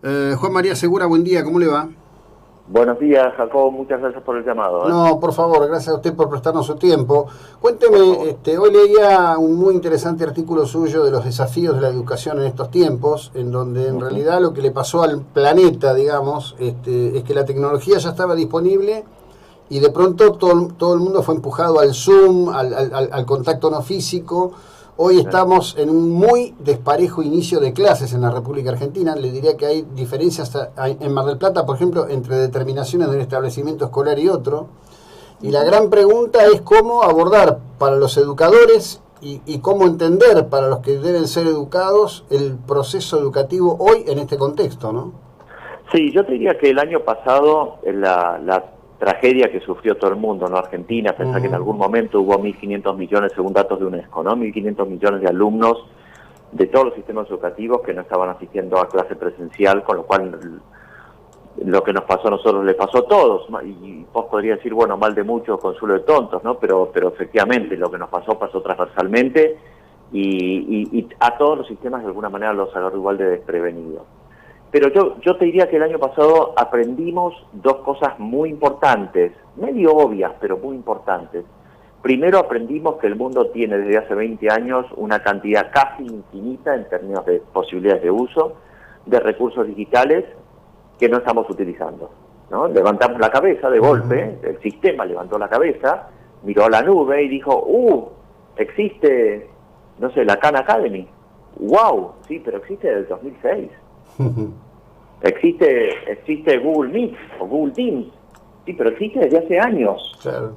Juan María Segura, buen día, ¿cómo le va? Buenos días, Jacobo. Muchas gracias por el llamado, ¿eh? No, por favor, gracias a usted por prestarnos su tiempo. Por Cuénteme, favor. hoy leía un muy interesante artículo suyo de los desafíos de la educación en estos tiempos, en donde en Ujú. realidad lo que le pasó al planeta, digamos, es que la tecnología ya estaba disponible y de pronto todo el mundo fue empujado al Zoom, al contacto no físico. Hoy Eh, estamos en un muy desparejo inicio de clases en la República Argentina. Le diría que hay diferencias en Mar del Plata, por ejemplo, entre determinaciones de un establecimiento escolar y otro. Y la ujú. gran pregunta es cómo abordar para los educadores y cómo entender para los que deben ser educados el proceso educativo hoy en este contexto, ¿no? Sí, yo te diría que el año pasado la tragedia que sufrió todo el mundo, ¿no? Argentina, pensá que en Ujú. algún momento hubo 1.500 millones, según datos de UNESCO, ¿no? 1.500 millones de alumnos de todos los sistemas educativos que no estaban asistiendo a clase presencial, con lo cual lo que nos pasó a nosotros le pasó a todos, ¿no? Y vos podrías decir, bueno, mal de muchos, consuelo de tontos, ¿no? Pero efectivamente lo que nos pasó pasó transversalmente y a todos los sistemas de alguna manera los agarró igual de desprevenidos. Pero yo te diría que el año pasado aprendimos dos cosas muy importantes, medio obvias, pero muy importantes. Primero aprendimos que el mundo tiene desde hace 20 años una cantidad casi infinita en términos de posibilidades de uso de recursos digitales que no estamos utilizando, ¿no? Levantamos la cabeza de Ujú. golpe, el sistema levantó la cabeza, miró a la nube y dijo, existe, no sé, la Khan Academy. ¡Wow! Sí, pero existe desde el 2006. Existe Google Meet o Google Teams. Sí, pero existe desde hace años. Claro.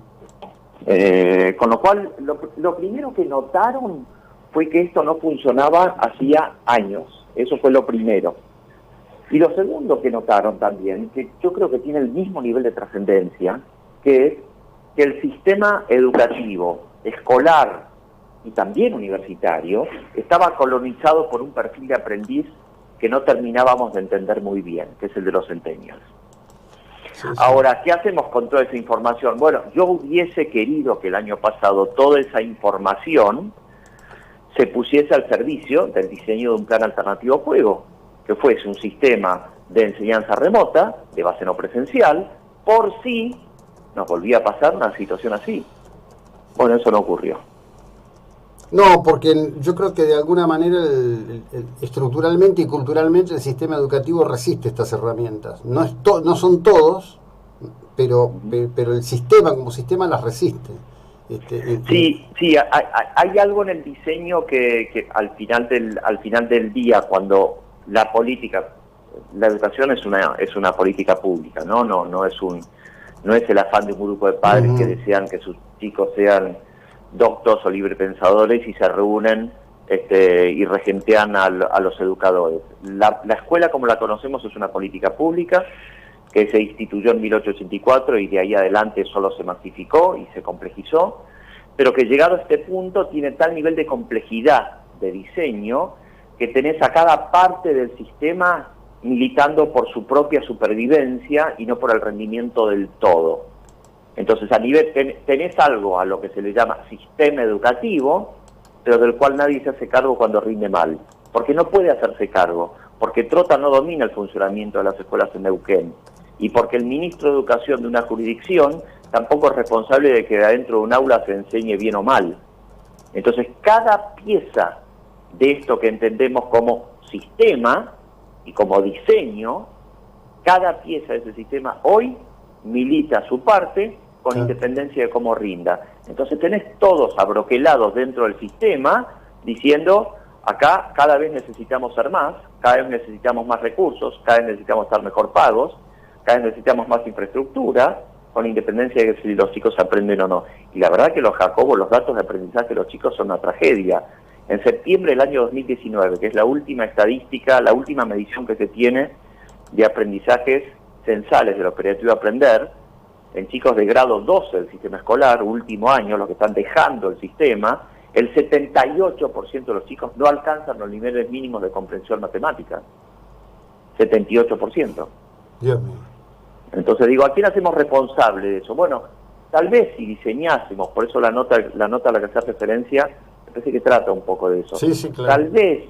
Con lo cual, lo primero que notaron fue que esto no funcionaba hacía años. Eso fue lo primero. Y lo segundo que notaron también, que yo creo que tiene el mismo nivel de trascendencia, que es que el sistema educativo, escolar y también universitario, estaba colonizado por un perfil de aprendiz que no terminábamos de entender muy bien, que es el de los centennials. Sí, sí. Ahora, ¿qué hacemos con toda esa información? Bueno, yo hubiese querido que el año pasado toda esa información se pusiese al servicio del diseño de un plan alternativo a juego, que fuese un sistema de enseñanza remota, de base no presencial, por si nos volvía a pasar una situación así. Bueno, eso no ocurrió. No, porque yo creo que de alguna manera estructuralmente y culturalmente el sistema educativo resiste estas herramientas. No son todos, pero el sistema como sistema las resiste. Este, Sí, sí, hay algo en el diseño que al final del día, cuando la educación es una política pública, no es el afán de un grupo de padres que Ujú. desean que sus chicos sean doctos o librepensadores y se reúnen y regentean a los educadores. La escuela como la conocemos es una política pública que se instituyó en 1884 y de ahí adelante solo se masificó y se complejizó, pero que llegado a este punto tiene tal nivel de complejidad de diseño que tenés a cada parte del sistema militando por su propia supervivencia y no por el rendimiento del todo. Entonces, a nivel tenés algo a lo que se le llama sistema educativo, pero del cual nadie se hace cargo cuando rinde mal, porque no puede hacerse cargo, porque Trota no domina el funcionamiento de las escuelas en Neuquén, y porque el ministro de Educación de una jurisdicción tampoco es responsable de que adentro de un aula se enseñe bien o mal. Entonces, cada pieza de esto que entendemos como sistema y como diseño, cada pieza de ese sistema hoy milita su parte con Claro. independencia de cómo rinda. Entonces tenés todos abroquelados dentro del sistema diciendo, acá cada vez necesitamos ser más, cada vez necesitamos más recursos, cada vez necesitamos estar mejor pagos, cada vez necesitamos más infraestructura, con independencia de si los chicos aprenden o no. Y la verdad que los Jacobos, los datos de aprendizaje de los chicos son una tragedia. En septiembre del año 2019, que es la última estadística, la última medición que se tiene de aprendizajes censales de lo operativo aprender, en chicos de grado 12 del sistema escolar, último año, los que están dejando el sistema, el 78% de los chicos no alcanzan los niveles mínimos de comprensión matemática. 78%. Dios mío. Entonces digo, ¿a quién hacemos responsable de eso? Bueno, tal vez si diseñásemos, por eso la nota a la que hace referencia, me parece que trata un poco de eso. Sí, sí, claro. Tal vez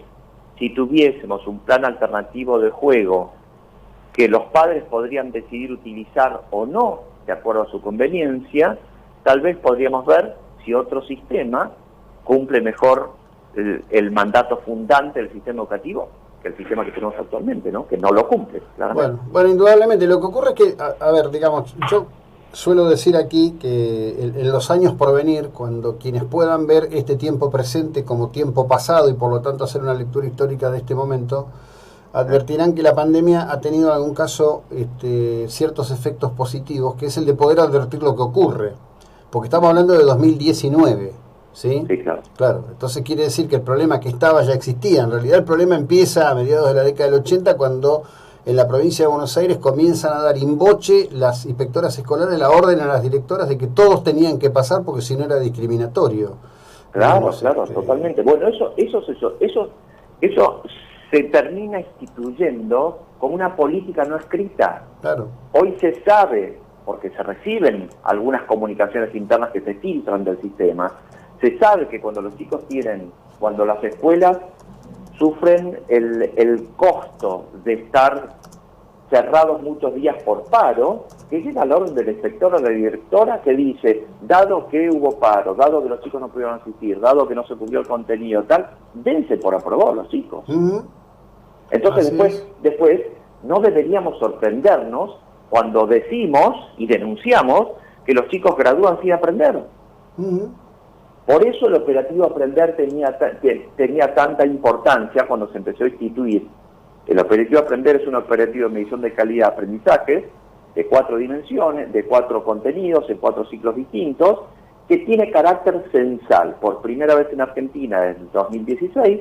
si tuviésemos un plan alternativo de juego que los padres podrían decidir utilizar o no, de acuerdo a su conveniencia, tal vez podríamos ver si otro sistema cumple mejor el mandato fundante del sistema educativo que el sistema que tenemos actualmente, ¿no? Que no lo cumple, claramente. Bueno, indudablemente, lo que ocurre es que, a ver, digamos, yo suelo decir aquí que en los años por venir, cuando quienes puedan ver este tiempo presente como tiempo pasado y por lo tanto hacer una lectura histórica de este momento, advertirán que la pandemia ha tenido en algún caso ciertos efectos positivos, que es el de poder advertir lo que ocurre, porque estamos hablando de 2019, ¿sí? Sí, claro. Claro, entonces quiere decir que el problema que estaba ya existía. En realidad el problema empieza a mediados de la década del 80, cuando en la provincia de Buenos Aires comienzan a dar imboche las inspectoras escolares la orden a las directoras de que todos tenían que pasar porque si no era discriminatorio. Claro, claro, totalmente. Bueno, eso se termina instituyendo como una política no escrita. Claro. Hoy se sabe, porque se reciben algunas comunicaciones internas que se filtran del sistema, se sabe que cuando los chicos cuando las escuelas sufren el costo de estar cerrados muchos días por paro, que llega la orden del inspector o de la directora que dice, dado que hubo paro, dado que los chicos no pudieron asistir, dado que no se cumplió el contenido, tal, dense por aprobado los chicos. Entonces después no deberíamos sorprendernos cuando decimos y denunciamos que los chicos gradúan sin aprender. Por eso el operativo Aprender tenía tanta importancia cuando se empezó a instituir. El operativo Aprender es un operativo de medición de calidad de aprendizaje de 4 dimensiones, de 4 contenidos, en 4 ciclos distintos, que tiene carácter censal. Por primera vez en Argentina, desde el 2016,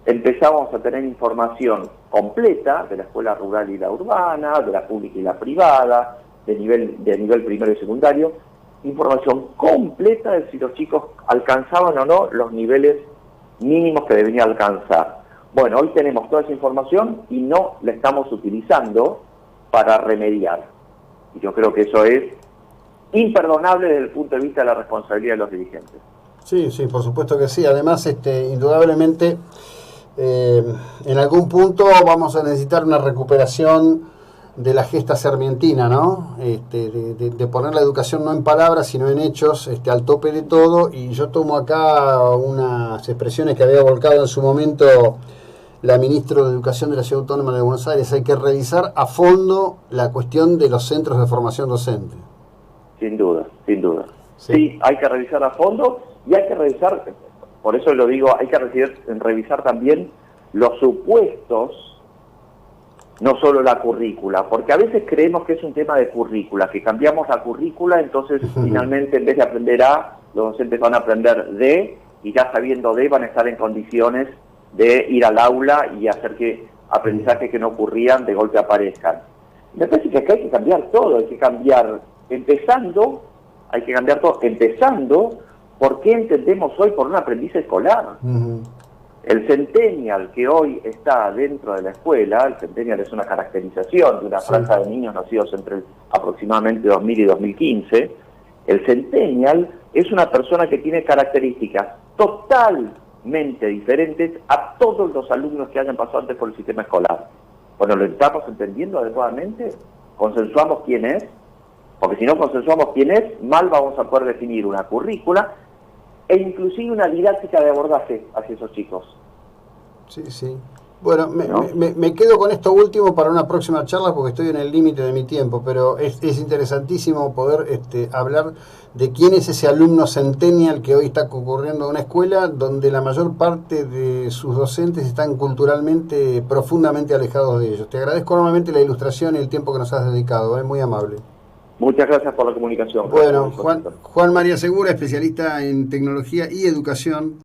empezamos a tener información completa de la escuela rural y la urbana, de la pública y la privada, de nivel primero y secundario, información completa de si los chicos alcanzaban o no los niveles mínimos que deberían alcanzar. Bueno, hoy tenemos toda esa información y no la estamos utilizando para remediar. Y yo creo que eso es imperdonable desde el punto de vista de la responsabilidad de los dirigentes. Sí, sí, por supuesto que sí. Además, indudablemente, en algún punto vamos a necesitar una recuperación de la gesta sarmientina, ¿no? De poner la educación no en palabras, sino en hechos, al tope de todo. Y yo tomo acá unas expresiones que había volcado en su momento la ministra de Educación de la Ciudad Autónoma de Buenos Aires. Hay que revisar a fondo la cuestión de los centros de formación docente. Sin duda, sin duda. Sí, hay que revisar a fondo y hay que revisar, por eso lo digo, hay que revisar también los supuestos, no solo la currícula, porque a veces creemos que es un tema de currícula, que cambiamos la currícula, entonces finalmente en vez de aprender A, los docentes van a aprender D, y ya sabiendo D van a estar en condiciones de ir al aula y hacer que aprendizajes que no ocurrían de golpe aparezcan. Me parece que acá hay que cambiar todo, hay que cambiar empezando por qué entendemos hoy por un aprendiz escolar. El centennial que hoy está dentro de la escuela, el centennial es una caracterización de una franja de niños nacidos entre aproximadamente 2000 y 2015, el centennial es una persona que tiene características totalmente diferentes a todos los alumnos que hayan pasado antes por el sistema escolar. Bueno, ¿lo estamos entendiendo adecuadamente? ¿Consensuamos quién es? Porque si no consensuamos quién es, mal vamos a poder definir una currícula e inclusive una didáctica de abordaje hacia esos chicos. Sí, sí. Bueno, me quedo con esto último para una próxima charla porque estoy en el límite de mi tiempo, pero es interesantísimo poder hablar de quién es ese alumno centennial que hoy está concurriendo a una escuela donde la mayor parte de sus docentes están culturalmente profundamente alejados de ellos. Te agradezco enormemente la ilustración y el tiempo que nos has dedicado, es muy amable. Muchas gracias por la comunicación. Bueno, Juan María Segura, especialista en tecnología y educación.